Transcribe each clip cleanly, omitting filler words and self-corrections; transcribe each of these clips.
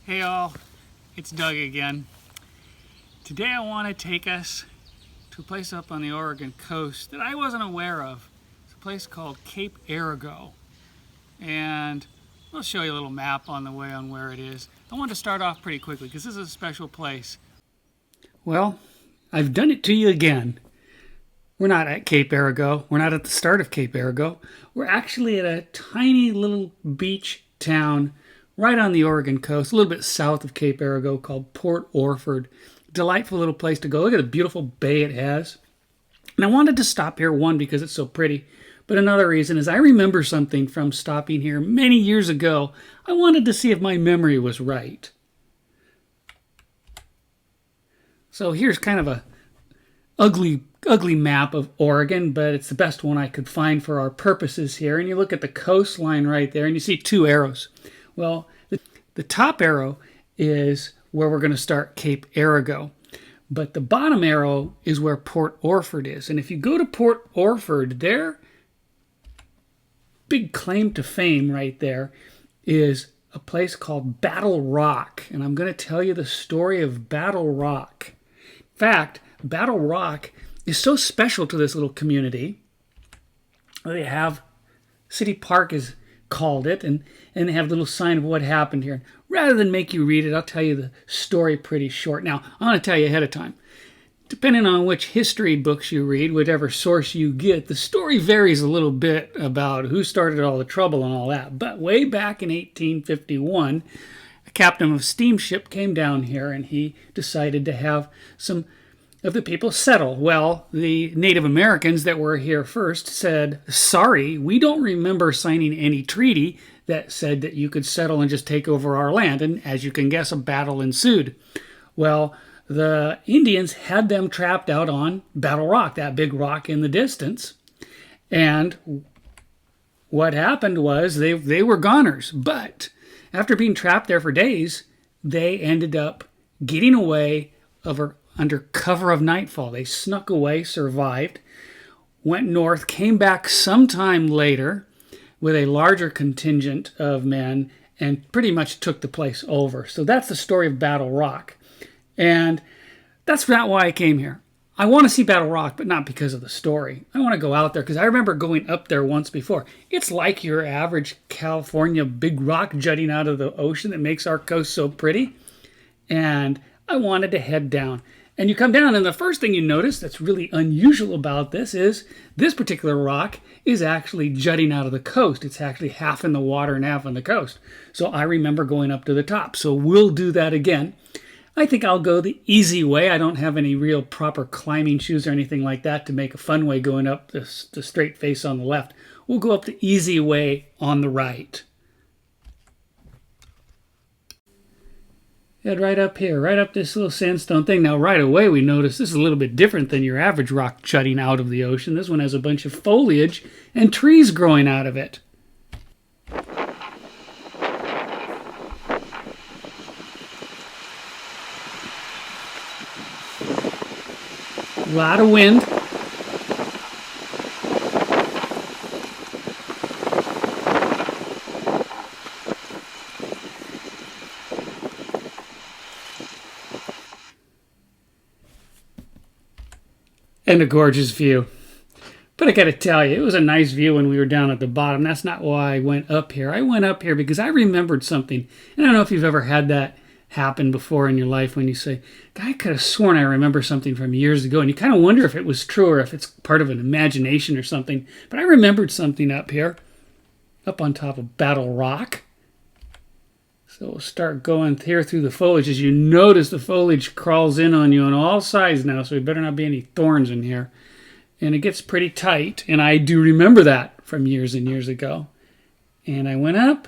Hey all, it's Doug again. Today I want to take us to a place up on the Oregon coast that I wasn't aware of. It's a place called Cape Arago. And I'll show you a little map on the way on where it is. I want to start off pretty quickly because this is a special place. Well, I've done it to you again. We're not at Cape Arago. We're not at the start of Cape Arago. We're actually at a tiny little beach town right on the Oregon coast, a little bit south of Cape Arago, called Port Orford. Delightful little place to go. Look at the beautiful bay it has. And I wanted to stop here, one, because it's so pretty, but another reason is I remember something from stopping here many years ago. I wanted to see if my memory was right. So here's kind of a ugly map of Oregon, but it's the best one I could find for our purposes here. And you look at the coastline right there, and you see two arrows. Well, the top arrow is where we're going to start Cape Arago, but the bottom arrow is where Port Orford is. And if you go to Port Orford, their big claim to fame right there is a place called Battle Rock. And I'm going to tell you the story of Battle Rock. In fact, Battle Rock is so special to this little community. They have City Park is called it, and they have a little sign of what happened here. Rather than make you read it, I'll tell you the story pretty short. Now, I'm going to tell you ahead of time. Depending on which history books you read, whatever source you get, the story varies a little bit about who started all the trouble and all that. But way back in 1851, a captain of a steamship came down here, and he decided to have some of the people settle. Well, the Native Americans that were here first said, sorry, we don't remember signing any treaty that said that you could settle and just take over our land. And as you can guess, a battle ensued. Well, the Indians had them trapped out on Battle Rock, that big rock in the distance. And what happened was they were goners. But after being trapped there for days, they ended up getting away under cover of nightfall. They snuck away, survived, went north, came back sometime later with a larger contingent of men, and pretty much took the place over. So that's the story of Battle Rock. And that's not why I came here. I want to see Battle Rock, but not because of the story. I want to go out there because I remember going up there once before. It's like your average California big rock jutting out of the ocean that makes our coast so pretty. And I wanted to head down. And you come down, and the first thing you notice that's really unusual about this is this particular rock is actually jutting out of the coast. It's actually half in the water and half on the coast. So I remember going up to the top. So we'll do that again. I think I'll go the easy way. I don't have any real proper climbing shoes or anything like that to make a fun way going up the straight face on the left. We'll go up the easy way on the right. Head right up here, right up this little sandstone thing. Now, right away, we notice this is a little bit different than your average rock jutting out of the ocean. This one has a bunch of foliage and trees growing out of it. A lot of wind. And a gorgeous view. But I gotta tell you, it was a nice view when we were down at the bottom. That's not why I went up here. I went up here because I remembered something. And I don't know if you've ever had that happen before in your life when you say, I could have sworn I remember something from years ago. And you kind of wonder if it was true or if it's part of an imagination or something. But I remembered something up here, up on top of Battle Rock. So we'll start going here through the foliage. As you notice, the foliage crawls in on you on all sides now, so there better not be any thorns in here. And it gets pretty tight, and I do remember that from years and years ago. And I went up.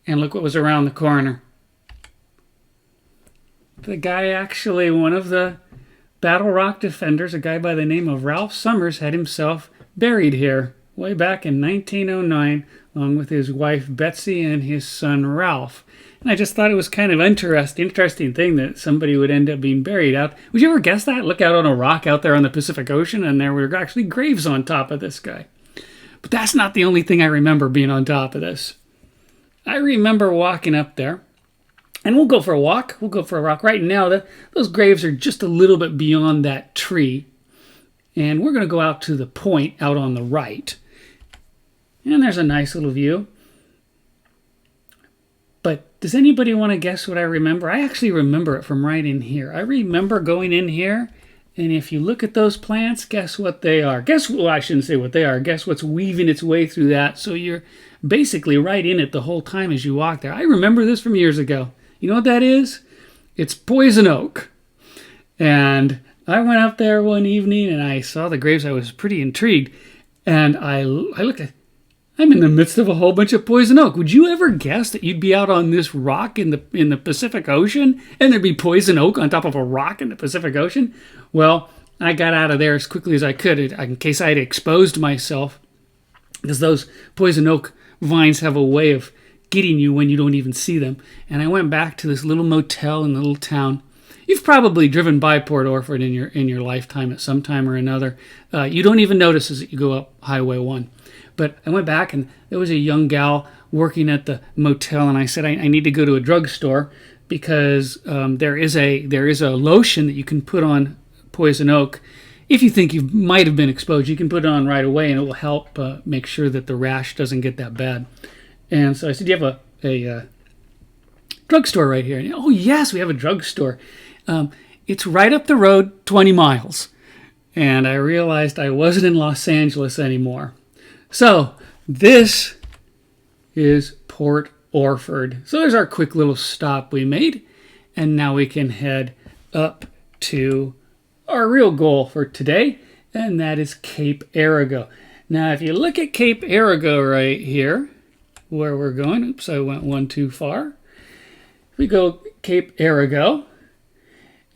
And look what was around the corner. The guy actually, one of the Battle Rock defenders, a guy by the name of Ralph Summers, had himself buried here way back in 1909, along with his wife Betsy and his son Ralph. And I just thought it was kind of interesting thing that somebody would end up being buried out. Would you ever guess that? Look out on a rock out there on the Pacific Ocean, and there were actually graves on top of this guy. But that's not the only thing I remember being on top of this. I remember walking up there, and we'll go for a walk. We'll go for a walk. Right now, those graves are just a little bit beyond that tree. And we're going to go out to the point out on the right. And there's a nice little view. But does anybody want to guess what I remember? I actually remember it from right in here. I remember going in here, and if you look at those plants, guess what they are? Well, I shouldn't say what they are. Guess what's weaving its way through that, so you're basically right in it the whole time as you walk there. I remember this from years ago. You know what that is? It's poison oak. And I went up there one evening, and I saw the graves. I was pretty intrigued, and I looked at I'm in the midst of a whole bunch of poison oak. Would you ever guess that you'd be out on this rock in the Pacific Ocean and there'd be poison oak on top of a rock in the Pacific Ocean? Well, I got out of there as quickly as I could in case I had exposed myself, because those poison oak vines have a way of getting you when you don't even see them. And I went back to this little motel in the little town. You've probably driven by Port Orford in your lifetime at some time or another. You don't even notice as you go up Highway 1. But I went back, and there was a young gal working at the motel, and I said, I need to go to a drugstore because there is a lotion that you can put on poison oak. If you think you might have been exposed, you can put it on right away, and it will help make sure that the rash doesn't get that bad. And so I said, do you have a drugstore right here? And, oh, yes, we have a drugstore. It's right up the road, 20 miles. And I realized I wasn't in Los Angeles anymore. So this is Port Orford. So there's our quick little stop we made. And now we can head up to our real goal for today, and that is Cape Arago. Now, if you look at Cape Arago right here, where we're going, oops, I went one too far. If we go Cape Arago,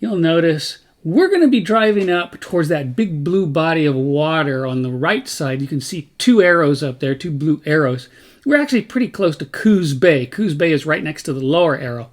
you'll notice we're going to be driving up towards that big blue body of water on the right side. You can see two arrows up there, two blue arrows. We're actually pretty close to Coos Bay. Coos Bay is right next to the lower arrow.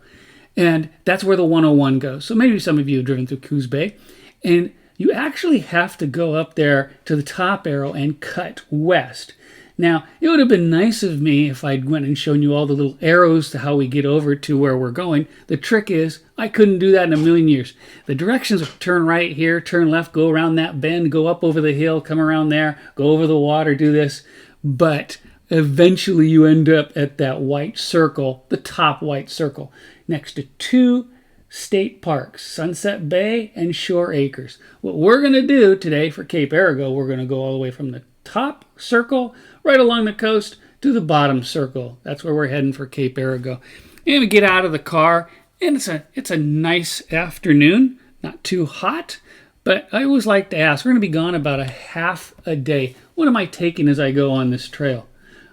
And that's where the 101 goes. So maybe some of you have driven through Coos Bay. And you actually have to go up there to the top arrow and cut west. Now, it would have been nice of me if I'd went and shown you all the little arrows to how we get over to where we're going. The trick is, I couldn't do that in a million years. The directions are turn right here, turn left, go around that bend, go up over the hill, come around there, go over the water, do this. But eventually you end up at that white circle, the top white circle, next to two state parks, Sunset Bay and Shore Acres. What we're going to do today for Cape Arago, we're going to go all the way from the top circle right along the coast to the bottom circle. That's where we're heading for Cape Arago. And we get out of the car, and it's a nice afternoon, not too hot, but I always like to ask, we're going to be gone about a half a day. What am I taking as I go on this trail?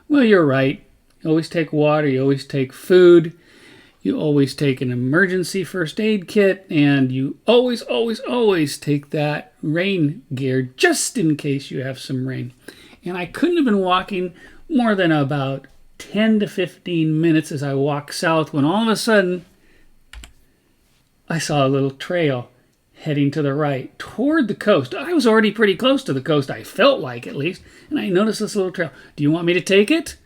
Well, you're right. You always take water, you always take food, you always take an emergency first aid kit, and you always, always, always take that rain gear just in case you have some rain. And I couldn't have been walking more than about 10 to 15 minutes as I walked south when all of a sudden I saw a little trail heading to the right toward the coast. I was already pretty close to the coast, I felt like at least, and I noticed this little trail. Do you want me to take it?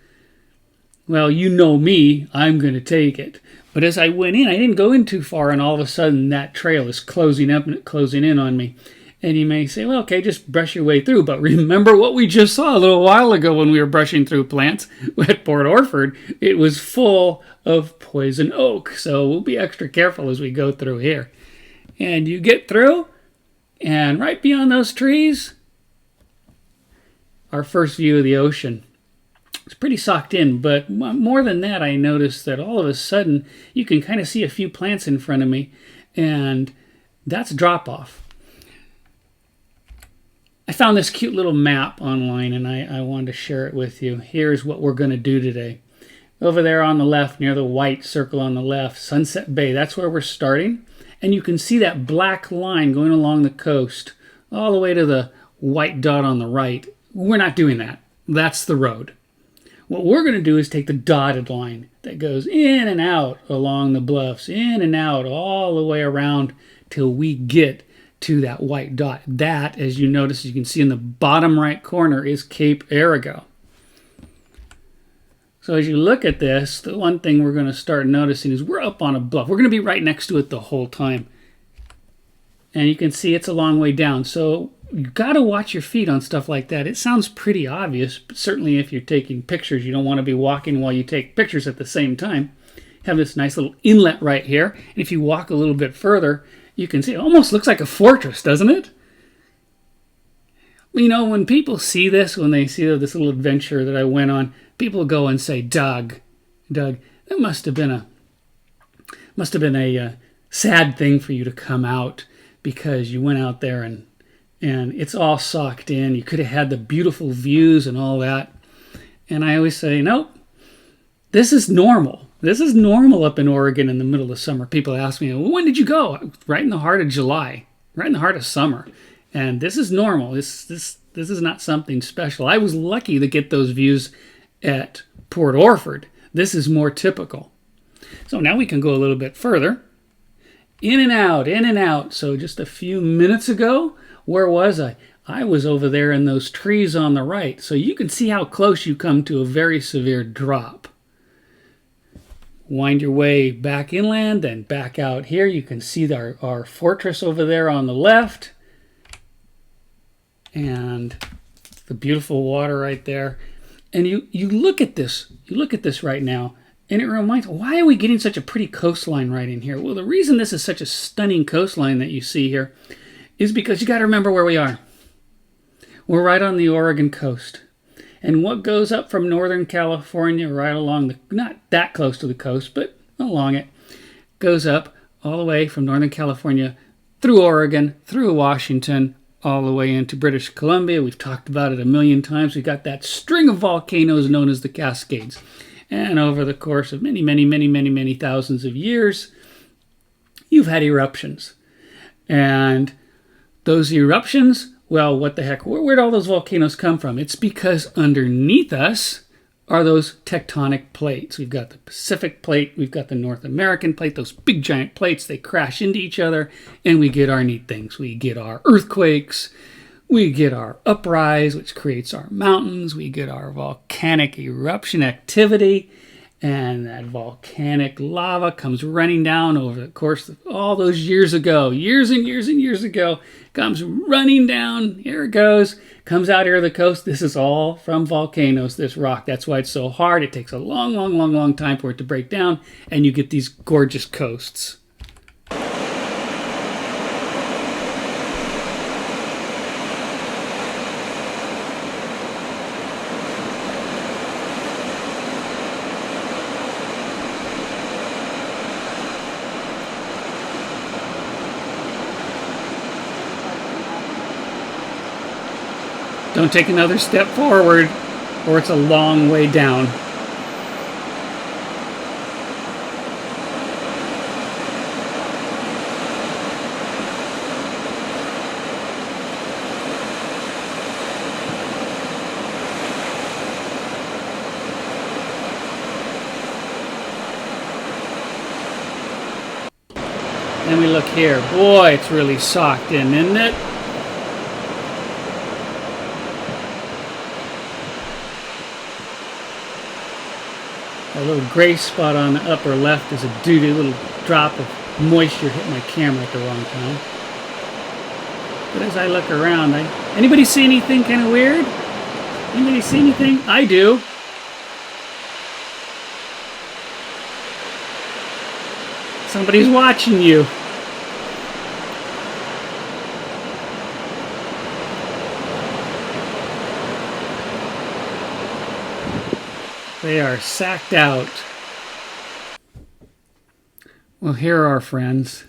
Well, you know me, I'm going to take it. But as I went in, I didn't go in too far, and all of a sudden that trail is closing up and closing in on me. And you may say, well, okay, just brush your way through. But remember what we just saw a little while ago when we were brushing through plants at Port Orford. It was full of poison oak. So we'll be extra careful as we go through here. And you get through, and right beyond those trees, our first view of the ocean. It's pretty socked in, but more than that, I noticed that all of a sudden you can kind of see a few plants in front of me, and that's drop-off. I found this cute little map online, and I wanted to share it with you. Here's what we're going to do today. Over there on the left, near the white circle on the left, Sunset Bay, that's where we're starting. And you can see that black line going along the coast, all the way to the white dot on the right. We're not doing that. That's the road. What we're going to do is take the dotted line that goes in and out along the bluffs, in and out all the way around till we get to that white dot. That, as you notice, you can see in the bottom right corner, is Cape Arago. So as you look at this, the one thing we're going to start noticing is we're up on a bluff. We're going to be right next to it the whole time. And you can see it's a long way down. So you've got to watch your feet on stuff like that. It sounds pretty obvious, but certainly if you're taking pictures, you don't want to be walking while you take pictures at the same time. Have this nice little inlet right here. And if you walk a little bit further, you can see it almost looks like a fortress, doesn't it? You know, when people see this, when they see this little adventure that I went on, people go and say, Doug, that must have been a sad thing for you to come out, because you went out there and it's all socked in. You could have had the beautiful views and all that. And I always say, nope, this is normal. This is normal up in Oregon in the middle of summer. People ask me, well, when did you go? Right in the heart of July, right in the heart of summer. And this is normal. This is not something special. I was lucky to get those views at Port Orford. This is more typical. So now we can go a little bit further. In and out, in and out. So just a few minutes ago, where was I? I was over there in those trees on the right. So you can see how close you come to a very severe drop. Wind your way back inland and back out here. You can see our fortress over there on the left. And the beautiful water right there. And you look at this. You look at this right now. And it reminds, why are we getting such a pretty coastline right in here? Well, the reason this is such a stunning coastline that you see here is because you got to remember where we are. We're right on the Oregon coast. And what goes up from Northern California right along not that close to the coast, but along it, goes up all the way from Northern California through Oregon, through Washington, all the way into British Columbia. We've talked about it a million times. We've got that string of volcanoes known as the Cascades. And over the course of many thousands of years, you've had eruptions. And those eruptions, well, what the heck? Where'd all those volcanoes come from? It's because underneath us are those tectonic plates. We've got the Pacific plate, we've got the North American plate, those big giant plates, they crash into each other, and we get our neat things. We get our earthquakes, we get our uprise, which creates our mountains, we get our volcanic eruption activity, and that volcanic lava comes running down over the course of all those years ago, years and years ago, comes running down, here it goes, comes out here to the coast. This is all from volcanoes, this rock. That's why it's so hard. It takes a long time for it to break down, and you get these gorgeous coasts. Don't take another step forward, or it's a long way down. Then we look here. Boy, it's really socked in, isn't it? A little gray spot on the upper left is a little drop of moisture hit my camera at the wrong time. But as I look around, anybody see anything kind of weird? Anybody see anything? I do. Somebody's watching you. They are sacked out. Well, here are our friends.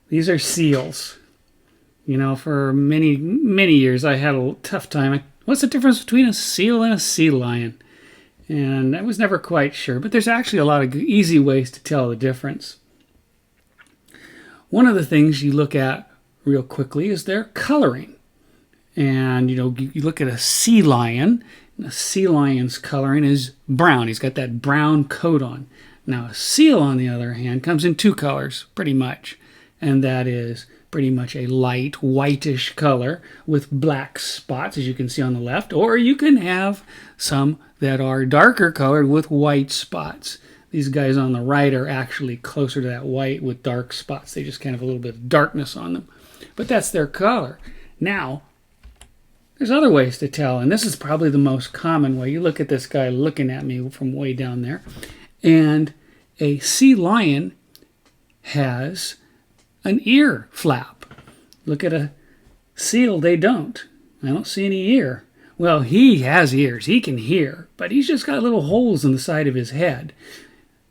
These are seals. You know, for many years I had a tough time. What's the difference between a seal and a sea lion? And I was never quite sure, but there's actually a lot of easy ways to tell the difference. One of the things you look at real quickly is their coloring. And, you know, you look at a sea lion. A sea lion's coloring is brown. He's got that brown coat on. Now, a seal, on the other hand, comes in two colors, pretty much. And that is pretty much a light whitish color with black spots, as you can see on the left. Or you can have some that are darker colored with white spots. These guys on the right are actually closer to that white with dark spots. They just kind of have a little bit of darkness on them. But that's their color. Now, there's other ways to tell, and this is probably the most common way. You look at this guy looking at me from way down there, and a sea lion has an ear flap. Look at a seal, they don't. I don't see any ear. Well, he has ears. He can hear, but he's just got little holes in the side of his head.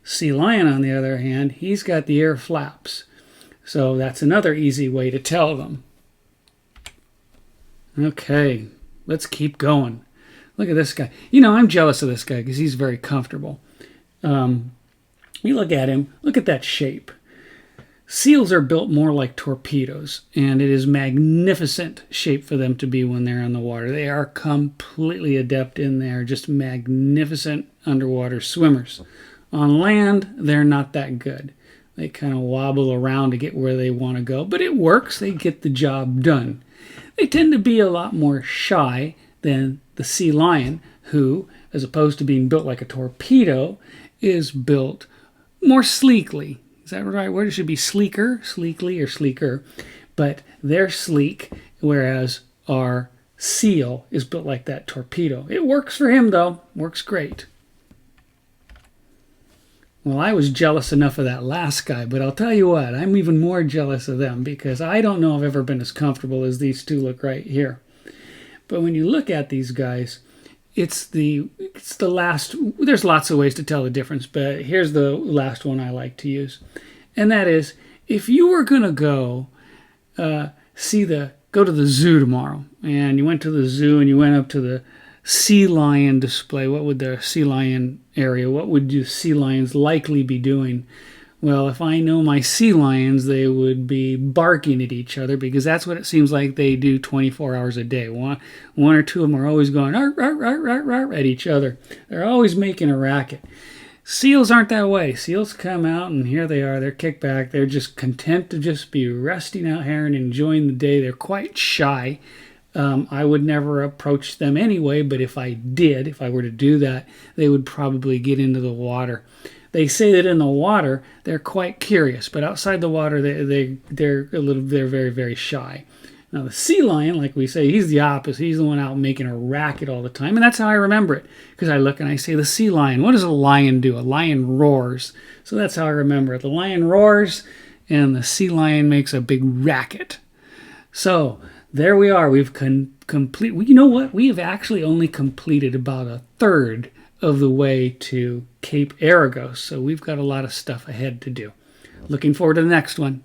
Sea lion, on the other hand, he's got the ear flaps. So that's another easy way to tell them. Okay, let's keep going. Look at this guy. You know, I'm jealous of this guy because he's very comfortable. You look at him, look at that shape. Seals are built more like torpedoes, and it is magnificent shape for them to be when they're in the water. They are completely adept in there, just magnificent underwater swimmers. On land, they're not that good. They kind of wobble around to get where they want to go, but it works. They get the job done. They tend to be a lot more shy than the sea lion, who, as opposed to being built like a torpedo, is built more sleekly. Is that right? Word, it should be sleeker, sleekly, or sleeker. But they're sleek, whereas our seal is built like that torpedo. It works for him, though. Works great. Well, I was jealous enough of that last guy, but I'll tell you what, I'm even more jealous of them because I don't know I've ever been as comfortable as these two look right here. But when you look at these guys, it's the last, there's lots of ways to tell the difference, but here's the last one I like to use. And that is, if you were going to go go to the zoo tomorrow, and you went to the zoo and you went up to the sea lion display, what would the sea lion area, what would your sea lions likely be doing? Well, if I know my sea lions, they would be barking at each other because that's what it seems like they do 24 hours a day. One or two of them are always going "Arr, arr, arr, arr, arr," at each other. They're always making a racket. Seals aren't that way. Seals come out and here they are. They're kicked back. They're just content to just be resting out here and enjoying the day. They're quite shy. I would never approach them anyway, but if I were to do that, they would probably get into the water. They say that in the water they're quite curious, but outside the water they're very, very shy. Now the sea lion, like we say, he's the opposite. He's the one out making a racket all the time, and that's how I remember it because I look and I say the sea lion. What does a lion do? A lion roars. So that's how I remember it. The lion roars, and the sea lion makes a big racket. So there we are. We've complete. You know what? We have actually only completed about a third of the way to Cape Arago, so we've got a lot of stuff ahead to do. Looking forward to the next one.